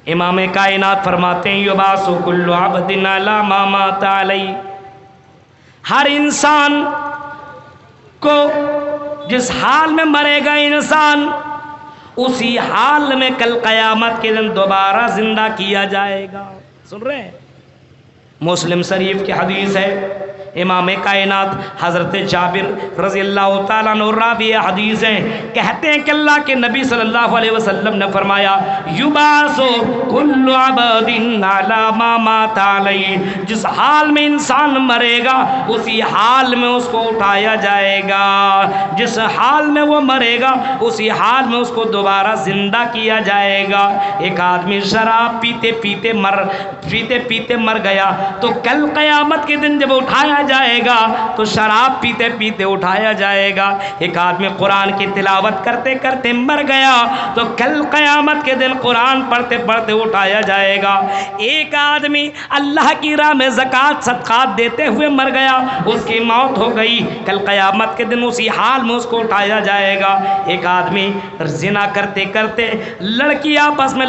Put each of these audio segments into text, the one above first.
امام کائنات فرماتے ہیں یبعث کل عبد علی ما مات علیہ، ہر انسان کو جس حال میں مرے گا انسان اسی حال میں کل قیامت کے دن دوبارہ زندہ کیا جائے گا۔ سن رہے ہیں؟ مسلم شریف کی حدیث ہے، امام کائنات حضرت جابر رضی اللہ تعالیٰ عنہ راوی حدیث ہیں، کہتے ہیں کہ اللہ کے نبی صلی اللہ علیہ وسلم نے فرمایا یبعث کل عبد علی ما مات علیہ، جس حال میں انسان مرے گا اسی حال میں اس کو اٹھایا جائے گا، جس حال میں وہ مرے گا اسی حال میں اس کو دوبارہ زندہ کیا جائے گا۔ ایک آدمی شراب پیتے پیتے مر گیا تو کل قیامت کے دن جب اٹھایا جائے گا تو شراب پیتے پیتے اٹھایا جائے گا۔ ایک آدمی قرآن کی تلاوت کرتے کرتے مر گیا تو کل قیامت کے دن قرآن پڑھتے پڑھتے اٹھایا جائے گا۔ ایک آدمی اللہ کی راہ میں زکوٰۃ صدقات دیتے ہوئے مر گیا، اس کی موت ہو گئی، کل قیامت کے دن اسی حال میں اس کو اٹھایا جائے گا۔ ایک آدمی زنا کرتے کرتے لڑکی آپس میں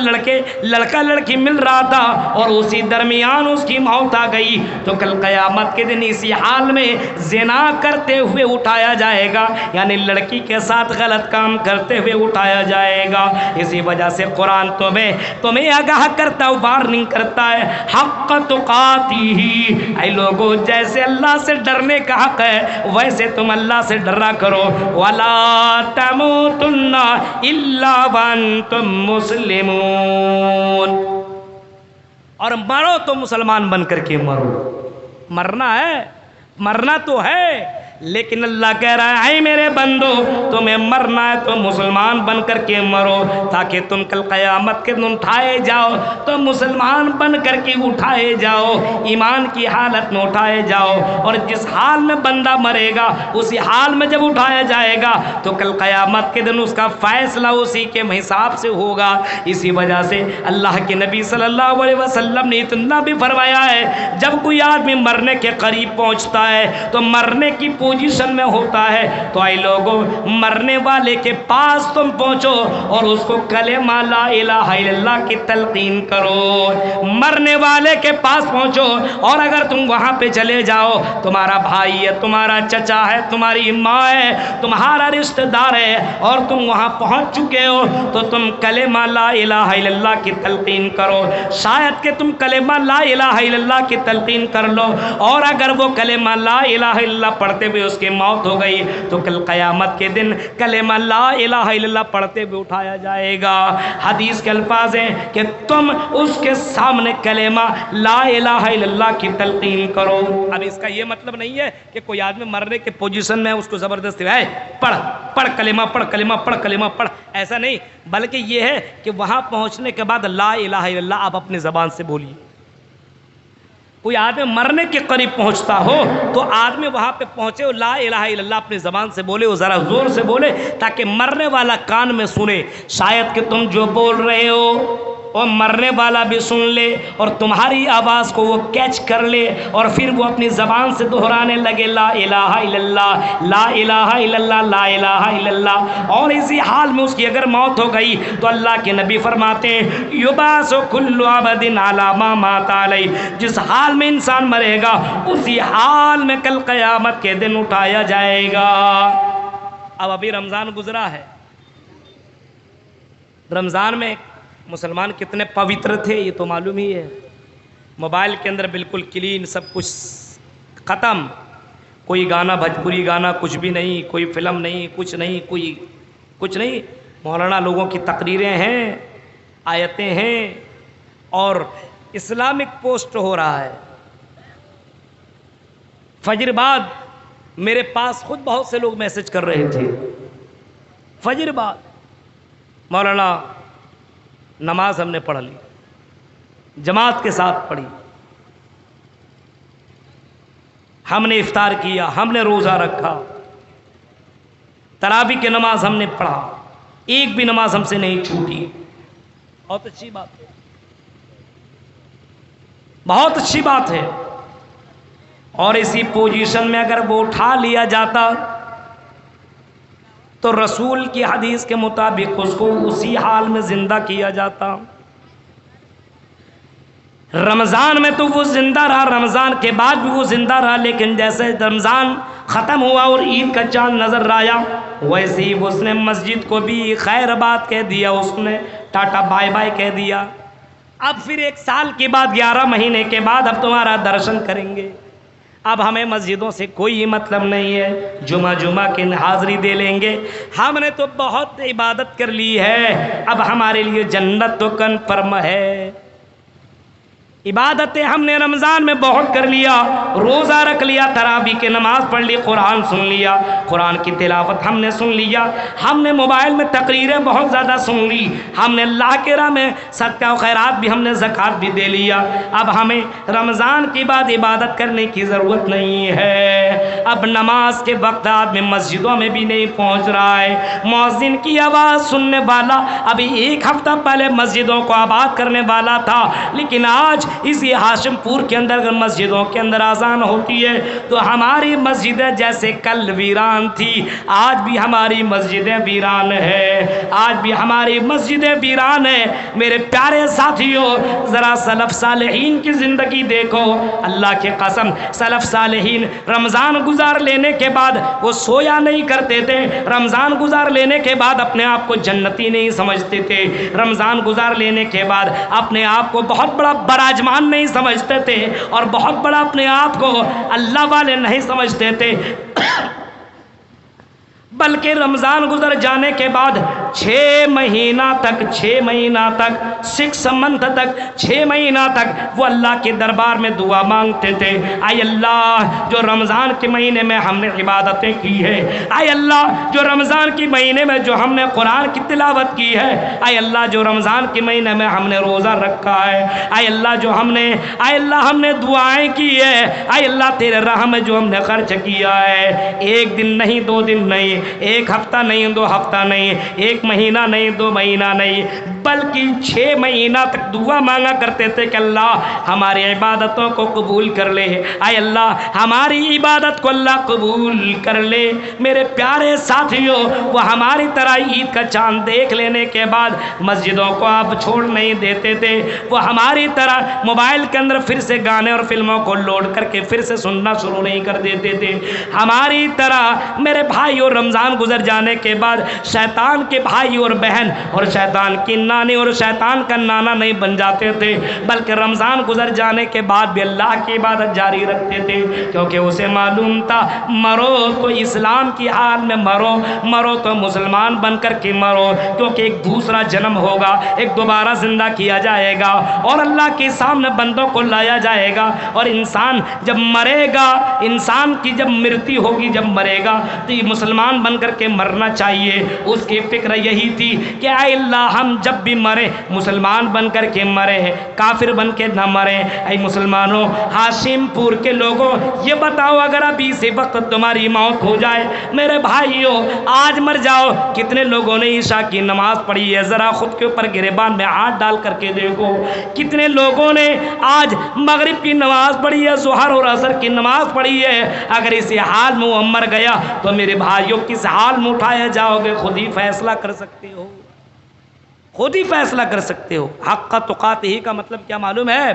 لڑکا لڑکی مل رہا تھا اور اسی درمیان اس کی موت آ گئی تو کل قیامت کے دن اسی حال میں زنا کرتے ہوئے اٹھایا جائے گا، یعنی لڑکی کے ساتھ غلط کام کرتے ہوئے اٹھایا جائے گا۔ اسی وجہ سے قرآن تمہیں آگاہ کرتا وارننگ کرتا ہے، حق تقاتہ، اے لوگوں جیسے اللہ سے ڈرنے کا حق ہے ویسے تم اللہ سے ڈرا کرو، ولا تموتن الا وانتم مسلمون، اور مرو تو مسلمان بن کر کے مرو۔ مرنا تو ہے لیکن اللہ کہہ رہا ہے اے میرے بندو تمہیں مرنا ہے تو مسلمان بن کر کے مرو، تاکہ تم کل قیامت کے دن اٹھائے جاؤ تو مسلمان بن کر کے اٹھائے جاؤ، ایمان کی حالت میں اٹھائے جاؤ، اور جس حال میں بندہ مرے گا اسی حال میں جب اٹھایا جائے گا تو کل قیامت کے دن اس کا فیصلہ اسی کے حساب سے ہوگا۔ اسی وجہ سے اللہ کے نبی صلی اللہ علیہ وسلم نے اتنا بھی فرمایا ہے جب کوئی آدمی مرنے کے قریب پہنچتا ہے تو مرنے کی پوزیشن میں ہوتا ہے تو اے لوگوں مرنے والے کے پاس تم پہنچو اور اس کو کلمہ لا الہ الا اللہ کی تلقین کرو۔ مرنے والے کے پاس پہنچو اور اگر تم وہاں پہ چلے جاؤ، تمہارا بھائی ہے، تمہارا چچا ہے، تمہاری ماں ہے، تمہارا رشتہ دار ہے اور تم وہاں پہنچ چکے ہو تو تم کلمہ لا الہ الا اللہ کی تلقین کرو۔ شاید کہ تم کلمہ لا الہ الا اللہ کی تلقین کر لو اور اگر وہ کلمہ لا الہ الا اللہ پڑھتے ہوئے اس کی موت ہو گئی تو کل قیامت کے دن کلمہ لا الہ الا اللہ پڑھتے ہوئے اٹھایا جائے گا۔ حدیث کے الفاظ ہیں کہ تم اس کے سامنے کلمہ لا الہ الا اللہ کی تلقین کرو۔ اب اس کا یہ مطلب نہیں ہے کہ کوئی آدمی مرنے کے پوزیشن میں اس کو زبردستی ہے پڑھ کلمہ پڑھ، ایسا نہیں، بلکہ یہ ہے کہ وہاں پہنچنے کے بعد لا الہ الا اللہ آپ اپنی زبان سے بولیے۔ کوئی آدمی مرنے کے قریب پہنچتا ہو تو آدمی وہاں پہ پہنچے اور لا الہ الا اللہ اپنی زبان سے بولے، وہ ذرا زور سے بولے تاکہ مرنے والا کان میں سنے، شاید کہ تم جو بول رہے ہو اور مرنے والا بھی سن لے اور تمہاری آواز کو وہ کیچ کر لے اور پھر وہ اپنی زبان سے دہرانے لگے لا الہ الا اللہ، لا الہ الا اللہ، لا الہ الا اللہ، اور اسی حال میں اس کی اگر موت ہو گئی تو اللہ کے نبی فرماتے ہیں یبعث کل عبد علی ما مات علیہ، جس حال میں انسان مرے گا اسی حال میں کل قیامت کے دن اٹھایا جائے گا۔ اب ابھی رمضان گزرا ہے، رمضان میں مسلمان کتنے پوتر تھے یہ تو معلوم ہی ہے، موبائل کے اندر بالکل کلین سب کچھ ختم، کوئی گانا بھوجپوری گانا کچھ بھی نہیں، کوئی فلم نہیں، کچھ نہیں، کوئی کچھ نہیں، مولانا لوگوں کی تقریریں ہیں، آیتیں ہیں اور اسلامک پوسٹ ہو رہا ہے۔ فجر بعد میرے پاس خود بہت سے لوگ میسج کر رہے تھے، فجر بعد مولانا نماز ہم نے پڑھ لی، جماعت کے ساتھ پڑھی، ہم نے افطار کیا، ہم نے روزہ رکھا، تراویح کی نماز ہم نے پڑھا، ایک بھی نماز ہم سے نہیں چھوٹی۔ بہت اچھی بات ہے، بہت اچھی بات ہے، اور اسی پوزیشن میں اگر وہ اٹھا لیا جاتا تو رسول کی حدیث کے مطابق اس کو اسی حال میں زندہ کیا جاتا۔ رمضان میں تو وہ زندہ رہا، رمضان کے بعد بھی وہ زندہ رہا، لیکن جیسے رمضان ختم ہوا اور عید کا چاند نظر آیا، ویسے ہی اس نے مسجد کو بھی خیر آباد کہہ دیا، اس نے ٹاٹا بائے بائے کہہ دیا۔ اب پھر 1 سال کے بعد 11 مہینے کے بعد اب تمہارا درشن کریں گے۔ اب ہمیں مسجدوں سے کوئی مطلب نہیں ہے، جمعہ کی حاضری دے لیں گے، ہم نے تو بہت عبادت کر لی ہے، اب ہمارے لیے جنت تو کنفرم ہے۔ عبادتیں ہم نے رمضان میں بہت کر لیا، روزہ رکھ لیا، تراویح کی نماز پڑھ لی، قرآن سن لیا، قرآن کی تلاوت ہم نے سن لیا، ہم نے موبائل میں تقریریں بہت زیادہ سن لی، ہم نے اللہ کے راہ میں صدقہ و خیرات بھی، ہم نے زکوٰۃ بھی دے لیا۔ اب ہمیں رمضان کے بعد عبادت کرنے کی ضرورت نہیں ہے۔ اب نماز کے وقت آدمی مسجدوں میں بھی نہیں پہنچ رہا ہے، مؤذن کی آواز سننے والا ابھی 1 ہفتہ پہلے مسجدوں کو آباد کرنے والا تھا، لیکن آج اسی ہاشم پور کے اندر اگر مسجدوں کے اندر اذان ہوتی ہے تو ہماری مسجدیں جیسے کل ویران تھی، آج بھی ہماری مسجدیں ویران ہیں، آج بھی ہماری مسجدیں ویران ہیں۔ میرے پیارے ساتھیوں، ذرا سلف صالحین کی زندگی دیکھو، اللہ کی قسم سلف صالحین رمضان گزار لینے کے بعد وہ سویا نہیں کرتے تھے، رمضان گزار لینے کے بعد اپنے آپ کو جنتی نہیں سمجھتے تھے، رمضان گزار لینے کے بعد اپنے آپ کو بہت بڑا براجمان نہیں سمجھتے تھے، اور بہت بڑا اپنے آپ کو اللہ والے نہیں سمجھتے تھے، بلکہ رمضان گزر جانے کے بعد 6 مہینہ تک 6 منتھ تک 6 مہینہ تک وہ اللہ کے دربار میں دعا مانگتے تھے، اے اللہ جو رمضان کے مہینے میں ہم نے عبادتیں کی ہے، اے اللہ جو رمضان کے مہینے میں جو ہم نے قرآن کی تلاوت کی ہے، اے اللہ جو رمضان کے مہینے میں ہم نے روزہ رکھا ہے، اے اللہ جو ہم نے دعائیں کی ہے، اے اللہ تیرے راہ میں جو ہم نے خرچ کیا ہے، 1 دن نہیں 2 دن نہیں، 1 ہفتہ نہیں 2 ہفتہ نہیں، 1 مہینہ نہیں 2 مہینہ نہیں، بلکہ 6 مہینہ تک دعا مانگا کرتے تھے کہ اللہ ہماری عبادتوں کو قبول کر لے، اے اللہ ہماری عبادت کو اللہ قبول کر لے۔ میرے پیارے ساتھیوں، وہ ہماری طرح عید کا چاند دیکھ لینے کے بعد مسجدوں کو آپ چھوڑ نہیں دیتے تھے، وہ ہماری طرح موبائل کے اندر پھر سے گانے اور فلموں کو لوڈ کر کے پھر سے سننا شروع نہیں کر دیتے تھے، ہماری طرح میرے بھائی اور رمضان گزر جانے کے بعد شیطان کے بھائی اور بہن اور شیطان کی نانی اور شیطان کا نانا نہیں بن جاتے تھے، بلکہ رمضان گزر جانے کے بعد بھی اللہ کی عبادت جاری رکھتے تھے، کیونکہ اسے معلوم تھا مرو تو اسلام کی حال میں مرو تو مسلمان بن کر کے مرو، کیونکہ ایک دوسرا جنم ہوگا، ایک دوبارہ زندہ کیا جائے گا اور اللہ کے سامنے بندوں کو لایا جائے گا، اور انسان جب مرے گا، انسان کی جب مرتی ہوگی، جب مرے گا تو یہ مسلمان بن کر کے مرنا چاہیے۔ اس کی فکر یہی تھی کہ اے اللہ ہم جب بھی مرے مسلمان بن کر کے مرے، کافر بن کے نہ مرے۔ اے مسلمانوں، ہاشم پور کے لوگوں، یہ بتاؤ اگر ابھی اسی وقت تمہاری موت ہو جائے، میرے بھائیوں آج مر جاؤ، کتنے لوگوں نے عشاء کی نماز پڑھی ہے؟ ذرا خود کے اوپر گریبان میں ہاتھ ڈال کر کے دیکھو، کتنے لوگوں نے آج مغرب کی نماز پڑھی ہے، ظہر اور عصر کی نماز پڑھی ہے؟ اگر اسی حال میں وہ مر گیا تو میرے بھائیوں کس حال میں اٹھائے جاؤ گے؟ خود ہی فیصلہ کر سکتے ہو، خود ہی فیصلہ کر سکتے ہو۔ حق تقاتہ کا مطلب کیا معلوم ہے؟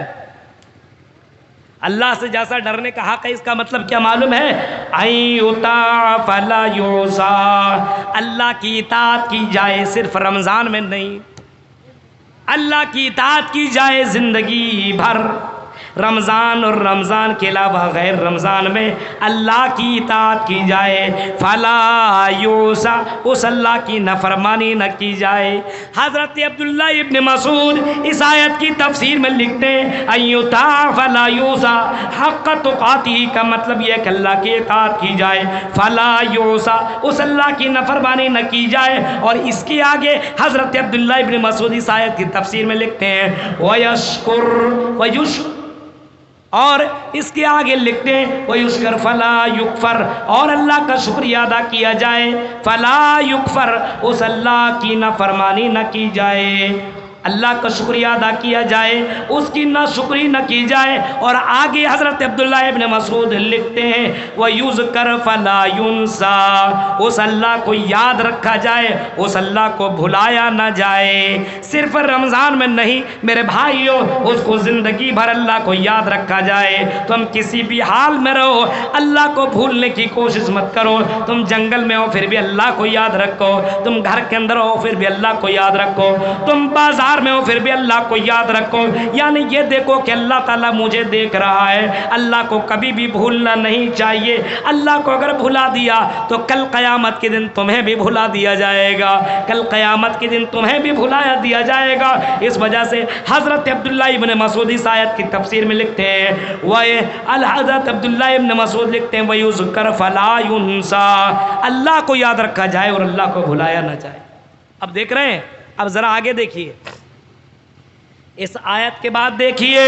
اللہ سے جیسا ڈرنے کا حق ہے، اس کا مطلب کیا معلوم ہے؟ ایُطاع فلا یعصیٰ، اللہ کی اطاعت کی جائے، صرف رمضان میں نہیں، اللہ کی اطاعت کی جائے زندگی بھر، رمضان اور رمضان کے علاوہ غیر رمضان میں اللہ کی اطاعت کی جائے، فلا یعصیٰ، اس اللہ کی نافرمانی نہ کی جائے۔ حضرت عبداللہ ابن مسعود اس آیت کی تفسیر میں لکھتے ہیں ایُطاع فلا یعصیٰ، حق تقاتہ کا مطلب یہ ہے کہ اللہ کی اطاعت کی جائے، فلا یعصیٰ، اس اللہ کی نافرمانی نہ کی جائے۔ اور اس کے آگے حضرت عبداللہ ابن مسعود اس آیت کی تفسیر میں لکھتے ہیں وَيَشْكُرْ، اور اس کے آگے لکھتے ہیں وَيُشْكَرْ فَلَا يُكْفَرْ، اور اللہ کا شکریہ ادا کیا جائے، فَلَا يُكْفَرْ، اس اللہ کی نافرمانی نہ کی جائے۔ اللہ کا شکریہ ادا کیا جائے، اس کی نہ شکری نہ کی جائے۔ اور آگے حضرت عبداللہ ابن مسعود لکھتے ہیں وَيُذْكَرْ فَلَا يُنْسَى، اس اللہ کو یاد رکھا جائے، اس اللہ کو بھلایا نہ جائے۔ صرف رمضان میں نہیں میرے بھائیوں، اس کو زندگی بھر اللہ کو یاد رکھا جائے۔ تم کسی بھی حال میں رہو، اللہ کو بھولنے کی کوشش مت کرو۔ تم جنگل میں ہو پھر بھی اللہ کو یاد رکھو، تم گھر کے اندر ہو پھر بھی اللہ کو یاد رکھو، تم بازار میں ہو پھر بھی اللہ کو یاد رکھو۔ یعنی یہ دیکھو کہ اللہ تعالیٰ مجھے دیکھ رہا ہے۔ اللہ کو کبھی بھی بھولنا نہیں چاہیے۔ اللہ کو اگر بھلا دیا تو کل قیامت کے دن تمہیں بھی بھلا دیا جائے گا، کل قیامت کے دن تمہیں بھی بھلایا دیا جائے گا۔ اس وجہ سے حضرت عبداللہ ابن مسعود اس آیت کی تفسیر میں لکھتے ہیں حضرت عبداللہ ابن مسعود لکھتے ہیں وَيُذْكَرْ فَلَا يُنْسَى، اللہ کو یاد رکھا جائے اور اللہ کو بھلایا نہ جائے۔ اب دیکھ رہے ہیں، اب ذرا آگے دیکھیے، اس آیت کے بعد دیکھیے،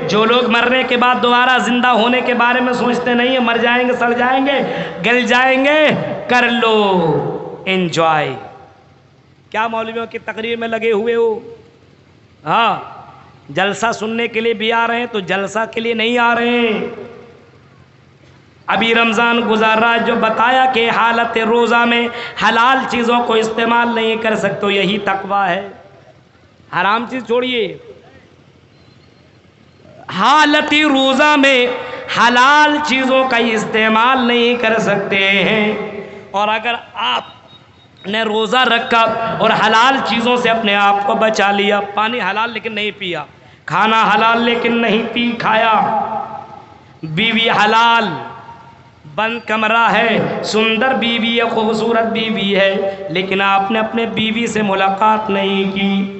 جو لوگ مرنے کے بعد دوبارہ زندہ ہونے کے بارے میں سوچتے نہیں ہیں، مر جائیں گے، سڑ جائیں گے، گل جائیں گے، کر لو انجوائے۔ کیا مولویوں کی تقریر میں لگے ہوئے ہو؟ ہاں، جلسہ سننے کے لیے بھی آ رہے ہیں تو جلسہ کے لیے نہیں آ رہے ہیں۔ ابھی رمضان گزار رہا ہے، جو بتایا کہ حالت روزہ میں حلال چیزوں کو استعمال نہیں کر سکتے، یہی تقویٰ ہے۔ حرام چیز چھوڑیے، حالت روزہ میں حلال چیزوں کا استعمال نہیں کر سکتے ہیں۔ اور اگر آپ نے روزہ رکھا اور حلال چیزوں سے اپنے آپ کو بچا لیا، پانی حلال لیکن نہیں پیا، کھانا حلال لیکن نہیں پی کھایا، بیوی حلال، بند کمرہ ہے، سندر بیوی ہے، خوبصورت بیوی ہے، لیکن آپ نے اپنے بیوی سے ملاقات نہیں کی،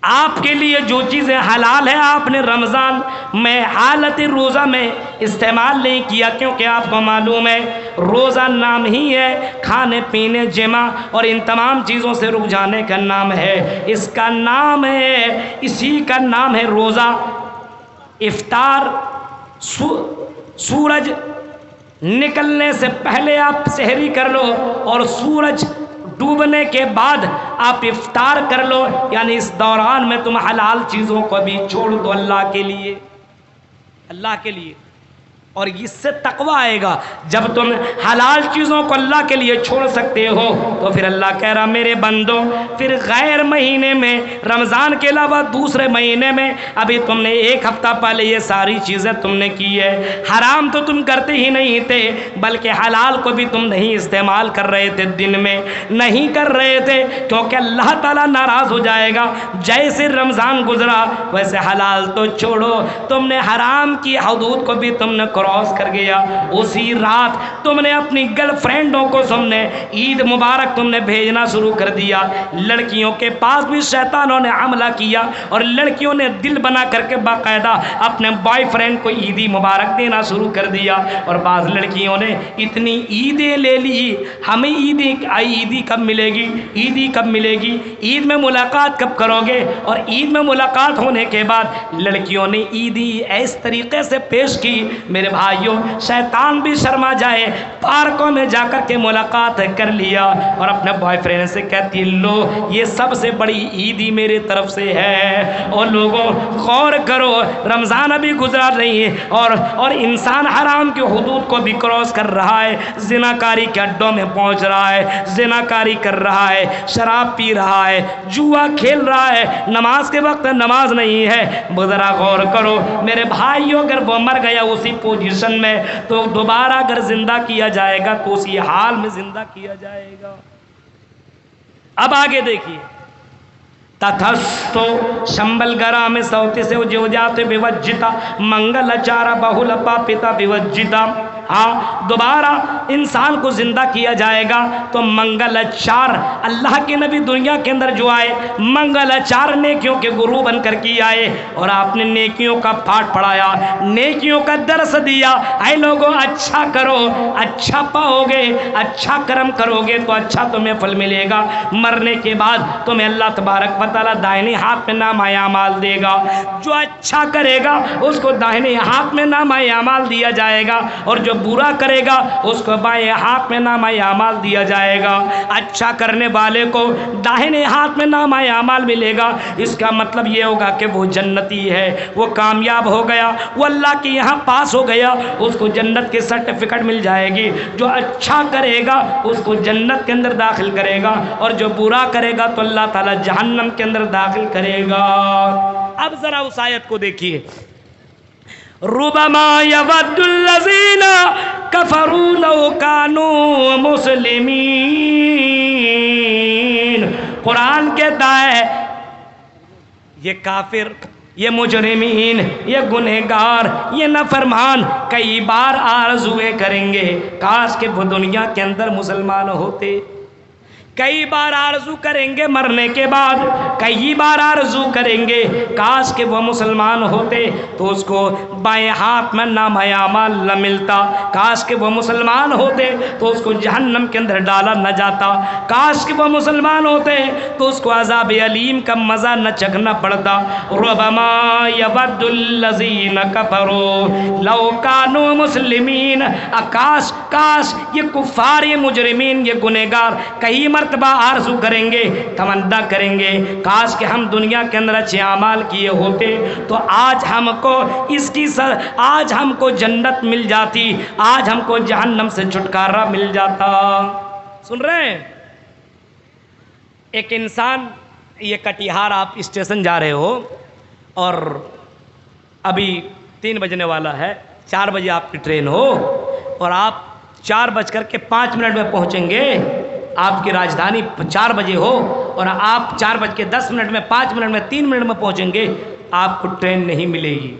آپ کے لیے جو چیزیں حلال ہیں آپ نے رمضان میں حالت روزہ میں استعمال نہیں کیا، کیونکہ آپ کو معلوم ہے روزہ نام ہی ہے کھانے پینے جمع اور ان تمام چیزوں سے رک جانے کا نام ہے، اس کا نام ہے، اسی کا نام ہے روزہ۔ افطار سورج نکلنے سے پہلے آپ سحری کر لو اور سورج ڈوبنے کے بعد آپ افطار کر لو، یعنی اس دوران میں تم حلال چیزوں کو بھی چھوڑ دو اللہ کے لیے، اللہ کے لیے۔ اور اس سے تقویٰ آئے گا، جب تم حلال چیزوں کو اللہ کے لیے چھوڑ سکتے ہو تو پھر اللہ کہہ رہا میرے بندو، پھر غیر مہینے میں، رمضان کے علاوہ دوسرے مہینے میں، ابھی تم نے ایک ہفتہ پہلے یہ ساری چیزیں تم نے کی ہے، حرام تو تم کرتے ہی نہیں تھے بلکہ حلال کو بھی تم نہیں استعمال کر رہے تھے، دن میں نہیں کر رہے تھے کیونکہ اللہ تعالیٰ ناراض ہو جائے گا۔ جیسے رمضان گزرا ویسے حلال تو چھوڑو، تم نے حرام کی حدود کو بھی تم نے کراس کر گیا۔ اسی رات تم نے اپنی گرل فرینڈوں کو تم نے عید مبارک تم نے بھیجنا شروع کر دیا، لڑکیوں کے پاس بھی شیطانوں نے حملہ کیا اور لڑکیوں نے دل بنا کر کے باقاعدہ اپنے بوائے فرینڈ کو عیدی مبارک دینا شروع کر دیا، اور بعض لڑکیوں نے اتنی عیدیں لے لی، ہمیں عیدی کب ملے گی، عیدی کب ملے گی، عید میں ملاقات کب کرو گے، اور عید میں ملاقات ہونے کے بعد لڑکیوں نے عیدی اس طریقے سے پیش کی میرے بھائیوں شیطان بھی شرما جائے، پارکوں میں جا کر کے ملاقات کر لیا اور اپنے بوائے فرینڈ سے کہتی لو یہ سب سے بڑی عیدی میرے طرف سے ہے۔ اور لوگوں غور کرو، رمضان ابھی گزرا نہیں ہے اور انسان حرام کے حدود کو بھی کراس کر رہا ہے، زناکاری کے اڈوں میں پہنچ رہا ہے، زناکاری کر رہا ہے، شراب پی رہا ہے، جوا کھیل رہا ہے، نماز کے وقت نماز نہیں ہے۔ ذرا غور کرو میرے بھائیوں، اگر وہ مر گیا اسی پوزیشن میں تو دوبارہ اگر زندہ کیا جائے گا تو اسی حال میں زندہ کیا جائے گا۔ اب آگے دیکھیے، تتھستو شمبل گرام سوتی سے جو جاتے بیوجتا منگل چارا بہل پاپتا بیوجتا۔ ہاں، دوبارہ انسان کو زندہ کیا جائے گا تو منگل چار، اللہ کے نبی دنیا کے اندر جو آئے منگل چار نیکیوں کے گرو بن کر کے آئے اور آپ نے نیکیوں کا پاٹھ پڑھایا، نیکیوں کا درس دیا، اے لوگوں اچھا کرو اچھا پاؤ گے، اچھا کرم کرو گے تو اچھا تمہیں پھل ملے گا، مرنے کے بعد تمہیں اللہ تبارک و تعالیٰ دائیں ہاتھ میں نامہ اعمال دے گا، جو اچھا کرے گا اس کو دائیں ہاتھ میں نامہ اعمال دیا جائے گا، اور جو برا کرے گا اس کو بائیں ہاتھ میں نامہ اعمال دیا جائے گا، اچھا کرنے والے کو داہنے ہاتھ میں نامہ اعمال ملے گا۔ اس کا مطلب یہ ہوگا کہ وہ جنتی ہے، وہ کامیاب ہو گیا، وہ اللہ کے یہاں پاس ہو گیا، اس کو جنت کی سرٹیفکیٹ مل جائے گی۔ جو اچھا کرے گا اس کو جنت کے اندر داخل کرے گا، اور جو برا کرے گا تو اللہ تعالیٰ جہنم کے اندر داخل کرے گا۔ اب ذرا اس آیت کو دیکھیے، ربما یود الذین کفروا لو کانوا مسلمین۔ قرآن کہتا ہے یہ کافر، یہ مجرمین، یہ گنہگار، یہ نافرمان کئی بار آرزویں کریں گے کاش کہ وہ دنیا کے اندر مسلمان ہوتے۔ کئی بار آرزو کریں گے مرنے کے بعد، کئی بار آرزو کریں گے کاش کہ وہ مسلمان ہوتے تو اس کو بائیں ہاتھ میں نامہ اعمال نہ ملتا، کاش کہ وہ مسلمان ہوتے تو اس کو جہنم کے اندر ڈالا نہ جاتا، کاش کہ وہ مسلمان ہوتے تو اس کو عذاب علیم کا مزہ نہ چکھنا پڑتا۔ ربما یود الذین کفروا لو کانوا مسلمین، کاش کاش یہ کفار، یہ مجرمین، یہ گنہگار کئی مرتبہ آرزو کریں گے، تمنا کریں گے کاش کہ ہم دنیا کے اندر اچھے اعمال کیے ہوتے تو آج ہم کو آج ہم کو جنت مل جاتی، آج ہم کو جہنم سے چھٹکارا مل جاتا۔ سن رہے ہیں؟ ایک انسان، یہ کٹیہار آپ اسٹیشن جا رہے ہو اور ابھی 3 بجنے والا ہے، 4 بجے آپ کی ٹرین ہو اور آپ 4:05 میں پہنچیں گے، آپ کی راجدھانی 4 بجے ہو اور آپ 4:10 میں 5 منٹ میں 3 منٹ میں پہنچیں گے، آپ کو ٹرین نہیں ملے گی۔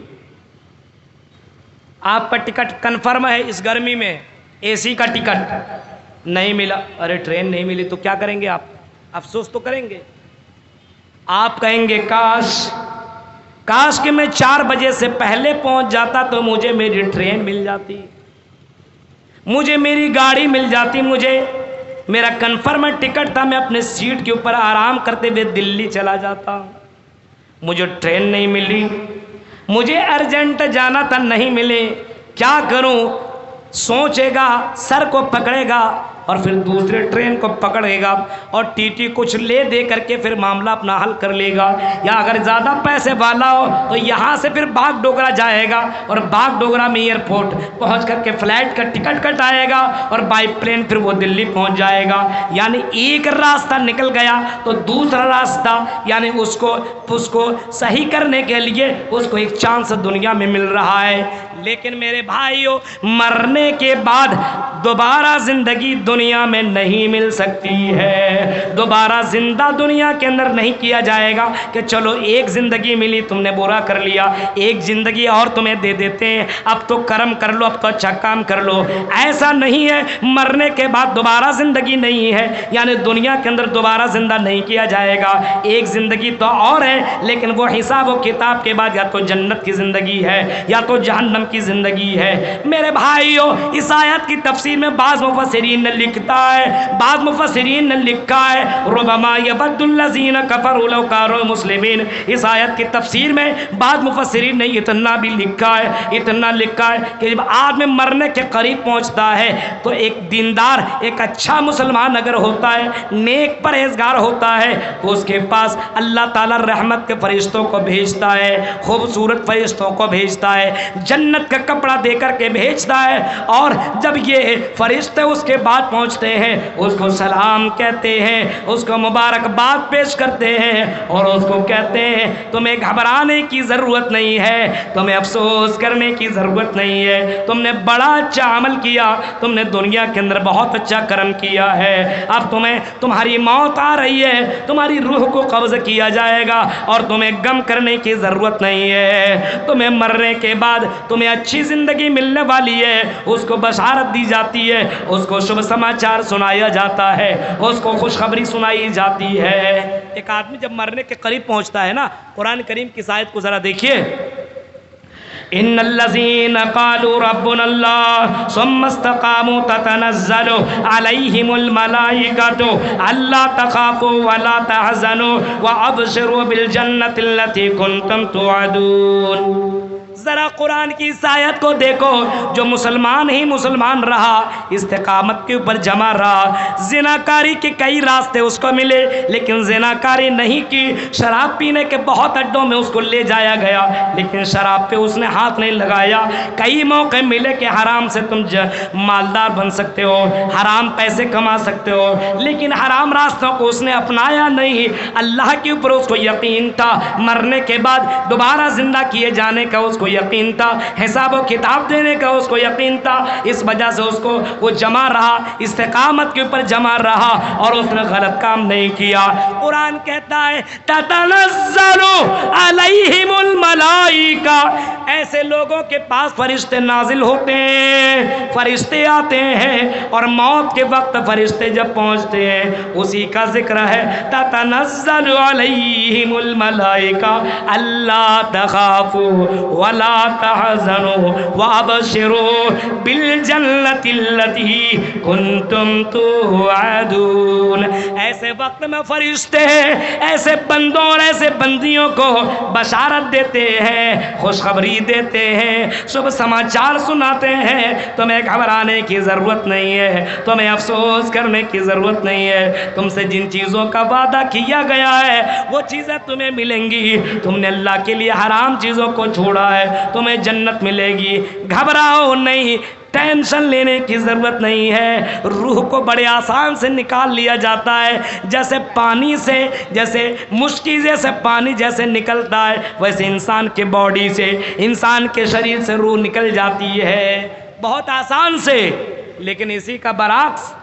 آپ کا ٹکٹ کنفرم ہے، اس گرمی میں اے سی کا ٹکٹ نہیں ملا، ارے ٹرین نہیں ملی تو کیا کریں گے؟ آپ افسوس تو کریں گے، آپ کہیں گے کاش کہ میں 4 بجے سے پہلے پہنچ جاتا تو مجھے میری ٹرین مل جاتی، مجھے میری گاڑی مل جاتی، مجھے میرا کنفرم ٹکٹ تھا، میں اپنے سیٹ کے اوپر آرام کرتے ہوئے دلی چلا جاتا، مجھے ٹرین نہیں ملی، مجھے ارجنٹ جانا تھا نہیں ملے، کیا کروں؟ سوچے گا، سر کو پکڑے گا اور پھر دوسرے ٹرین کو پکڑے گا اور ٹی ٹی کچھ لے دے کر کے پھر معاملہ اپنا حل کر لے گا، یا اگر زیادہ پیسے والا ہو تو یہاں سے پھر باغ ڈوگرا جائے گا اور باغ ڈوگرا میں ایئرپورٹ پہنچ کر کے فلائٹ کا ٹکٹ کٹائے گا اور بائی پلین پھر وہ دلی پہنچ جائے گا۔ یعنی ایک راستہ نکل گیا تو دوسرا راستہ، یعنی اس کو صحیح کرنے کے لیے اس کو ایک چانس دنیا میں مل رہا ہے۔ لیکن میرے بھائیو، مرنے کے بعد دوبارہ زندگی دنیا میں نہیں مل سکتی ہے، دوبارہ زندہ دنیا کے اندر نہیں کیا جائے گا کہ چلو ایک زندگی ملی، تم نے برا کر لیا، ایک زندگی اور تمہیں دے دیتے ہیں، اب تو کرم کر لو، اب تو اچھا کام کر لو۔ ایسا نہیں ہے، مرنے کے بعد دوبارہ زندگی نہیں ہے، یعنی دنیا کے اندر دوبارہ زندہ نہیں کیا جائے گا، ایک زندگی تو اور ہے، لیکن وہ حساب و کتاب کے بعد یا تو جنت کی زندگی ہے یا تو جہنم کی زندگی ہے۔ میرے بھائیو، اس آیت کی تفسیر میں بعض مفسرین نے بعض مفسرین نے لکھا ہے ربما یود الذین کفروا لو کانوا مسلمین۔ اس آیت کی تفسیر میں بعض مفسرین نے اتنا لکھا ہے کہ جب آدمی مرنے کے قریب پہنچتا ہے تو ایک دیندار، ایک اچھا مسلمان اگر ہوتا ہے، نیک پرہیزگار ہوتا ہے تو اس کے پاس اللہ تعالیٰ رحمت کے فرشتوں کو بھیجتا ہے، خوبصورت فرشتوں کو بھیجتا ہے، جنت کا کپڑا دے کر کے بھیجتا ہے، اور جب یہ فرشتے اس کے بعد پہنچتے ہیں اس کو سلام کہتے ہیں، اس کو مبارکباد پیش کرتے ہیں اور اس کو کہتے ہیں تمہیں گھبرانے کی ضرورت نہیں ہے، تمہیں افسوس کرنے کی ضرورت نہیں ہے، تم نے بڑا اچھا عمل کیا، تم نے دنیا کے اندر بہت اچھا کرم کیا ہے، اب تمہاری موت آ رہی ہے، تمہاری روح کو قبض کیا جائے گا اور تمہیں غم کرنے کی ضرورت نہیں ہے، تمہیں مرنے کے بعد تمہیں اچھی زندگی ملنے والی ہے، اس کو بشارت دی جاتی ہے، اس کو شبھ سماچار سنایا جاتا ہے، اس کو خوشخبری سنائی جاتی ہے۔ ایک آدمی جب مرنے کے قریب پہنچتا ہے نا، قرآن کریم کی آیت کو ذرا دیکھیے، ان الذين قالوا ربنا الله ثم استقاموا تتنزل عليهم الملائكة الا تخافوا ولا تحزنوا وابشروا بالجنة التي كنتم توعدون۔ ذرا قرآن کی اس آیت کو دیکھو، جو مسلمان ہی مسلمان رہا، استقامت کے اوپر جمع رہا، زناکاری کے کئی راستے اس کو ملے لیکن زناکاری نہیں کی، شراب پینے کے بہت اڈوں میں اس کو لے جایا گیا لیکن شراب پہ اس نے ہاتھ نہیں لگایا، کئی موقع ملے کہ حرام سے تم مالدار بن سکتے ہو، حرام پیسے کما سکتے ہو، لیکن حرام راستوں کو اس نے اپنایا نہیں، اللہ کے اوپر اس کو یقین تھا، مرنے کے بعد دوبارہ زندہ کیے جانے کا اس کو یقین تھا، حساب و کتاب دینے کا اس کو یقین تھا، اس وجہ سے اس کو وہ جمع رہا، استقامت کے اوپر جمع رہا اور اس نے غلط کام نہیں کیا۔ قرآن کہتا ہے تتنزل علیہم الملائکہ، ایسے لوگوں کے پاس فرشتے نازل ہوتے ہیں، فرشتے آتے ہیں اور موت کے وقت فرشتے جب پہنچتے ہیں اسی کا ذکر ہے تتنزل علیہم الملائکہ اللہ تخافوا ولا تحزنوا وابشروا بالجنۃ التي کنتم توعدون۔ ایسے وقت میں فرشتے ایسے بندوں اور ایسے بندیوں کو بشارت دیتے ہیں، خوشخبری دیتے ہیں، شبھ سماچار سناتے ہیں، تمہیں گھبرانے کی ضرورت نہیں ہے، تمہیں افسوس کرنے کی ضرورت نہیں ہے، تم سے جن چیزوں کا وعدہ کیا گیا ہے وہ چیزیں تمہیں ملیں گی، تم نے اللہ کے لیے حرام چیزوں کو چھوڑا ہے، تمہیں جنت ملے گی، گھبراؤ نہیں، ٹینشن لینے کی ضرورت نہیں ہے۔ روح کو بڑے آسان سے نکال لیا جاتا ہے، جیسے پانی سے، جیسے مشکی جیسے پانی جیسے نکلتا ہے ویسے انسان کے باڈی سے، انسان کے شریر سے روح نکل جاتی ہے بہت آسان سے۔ لیکن اسی کا برعکس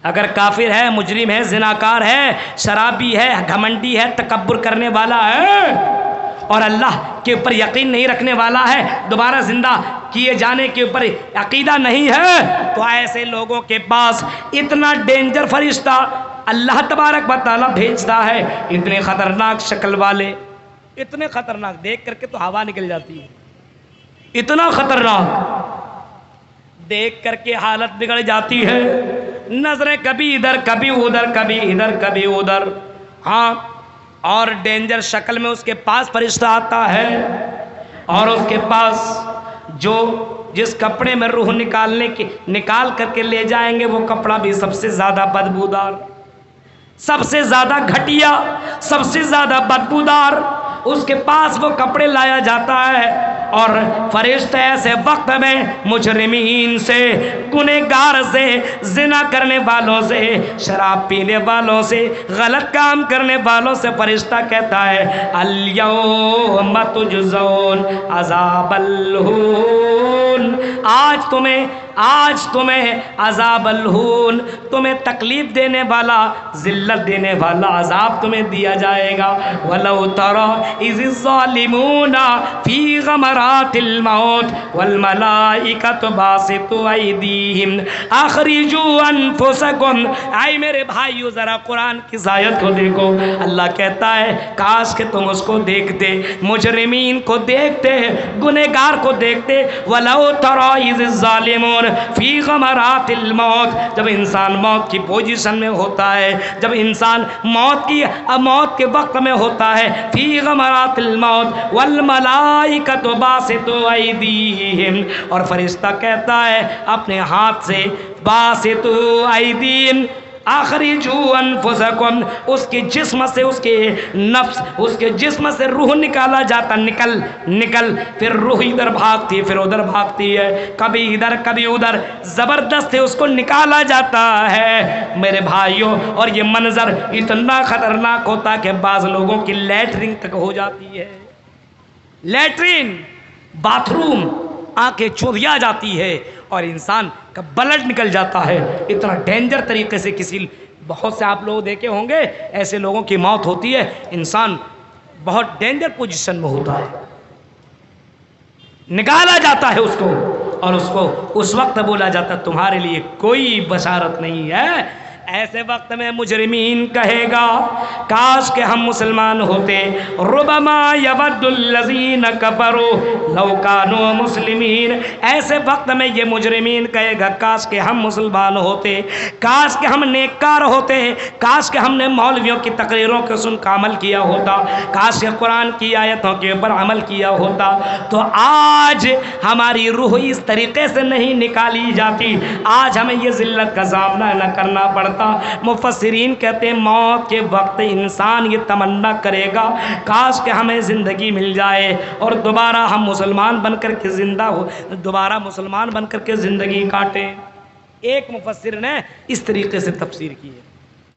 اگر کافر ہے، مجرم ہے، زناکار ہے، شرابی ہے، گھمنڈی ہے، تکبر کرنے والا ہے اور اللہ کے اوپر یقین نہیں رکھنے والا ہے، دوبارہ زندہ کیے جانے کے اوپر عقیدہ نہیں ہے، تو ایسے لوگوں کے پاس اتنا ڈینجر فرشتہ اللہ تبارک و تعالیٰ بھیجتا ہے، اتنے خطرناک شکل والے، اتنے خطرناک، دیکھ کر کے تو ہوا نکل جاتی ہے، اتنا خطرناک دیکھ کر کے حالت بگڑ جاتی ہے، نظریں کبھی ادھر کبھی ادھر، کبھی ادھر کبھی ادھر، ہاں، اور ڈینجر شکل میں اس کے پاس فرشتہ آتا ہے اور اس کے پاس جو جس کپڑے میں روح نکال کر کے لے جائیں گے وہ کپڑا بھی سب سے زیادہ بدبودار، سب سے زیادہ گھٹیا، سب سے زیادہ بدبودار اس کے پاس وہ کپڑے لایا جاتا ہے، اور فرشتے ایسے وقت میں مجرمین سے، گنہگار سے، زنا کرنے والوں سے، شراب پینے والوں سے، غلط کام کرنے والوں سے فرشتہ کہتا ہے الیوم تجزون عذاب الہون، آج تمہیں عذاب الہون، تمہیں تکلیف دینے والا، ذلت دینے والا عذاب تمہیں دیا جائے گا۔ وَلَوْ تَرَى إِذِ الظَّالِمُونَ فِي غَمَرَاتِ الْمَوْتِ وَالْمَلَائِكَةُ بَاسِطُو أَيْدِيهِمْ أَخْرِجُوا أَنفُسَكُمْ۔ اے میرے بھائیو ذرا قرآن کی آیت کو دیکھو، اللہ کہتا ہے کاش کہ تم اس کو دیکھتے، مجرمین کو دیکھتے، گنہگار کو دیکھتے۔ وَلَوْ تَرَى إِذِ الظَّالِمُونَ فِي غَمَرَاتِ الْمَوْتِ، جب انسان موت کی پوزیشن میں ہوتا ہے، جب انسان موت کے وقت میں ہوتا ہے، فی غمرات الموت والملائکۃ باسطوا ایدیہم، اور فرشتہ کہتا ہے اپنے ہاتھ سے، باسطوا ایدیہم اخرجوا انفسکم، اس کے جسم سے، اس کے نفس، اس کے جسم سے روح نکالا جاتا، نکل، پھر روح ادھر بھاگتی، پھر ادھر بھاگتی ہے، کبھی ادھر کبھی ادھر، زبردست اس کو نکالا جاتا ہے میرے بھائیوں۔ اور یہ منظر اتنا خطرناک ہوتا کہ بعض لوگوں کی لیٹرنگ تک ہو جاتی ہے، لیٹرین، باتھ روم، آنکھیں چوبیا جاتی ہے اور انسان کا بلڈ نکل جاتا ہے، اتنا ڈینجر طریقے سے بہت سے آپ لوگ دیکھے ہوں گے ایسے لوگوں کی موت ہوتی ہے، انسان بہت ڈینجر پوزیشن میں ہوتا ہے، نکالا جاتا ہے اس کو، اور اس کو اس وقت بولا جاتا ہے تمہارے لیے کوئی بشارت نہیں ہے، ایسے وقت میں مجرمین کہے گا کاش کہ ہم مسلمان ہوتے. ربما یود الذین کفروا لو کانوا مسلمین. ایسے وقت میں یہ مجرمین کہے گا کاش کہ ہم مسلمان ہوتے, کاش کہ ہم نیککار ہوتے, کاش کہ ہم نے مولویوں کی تقریروں کو سن کا عمل کیا ہوتا, کاش کہ قرآن کی آیتوں کے اوپر عمل کیا ہوتا تو آج ہماری روح اس طریقے سے نہیں نکالی جاتی, آج ہمیں یہ ذلت کا سامنا نہ کرنا پڑتا. مفسرین کہتے ہیں موت کے وقت انسان یہ تمنا کرے گا کاش کہ ہمیں زندگی مل جائے اور دوبارہ ہم مسلمان بن کر کے زندہ ہو, دوبارہ مسلمان بن کر کے زندگی کاٹیں. ایک مفسر نے اس طریقے سے تفسیر کی ہے.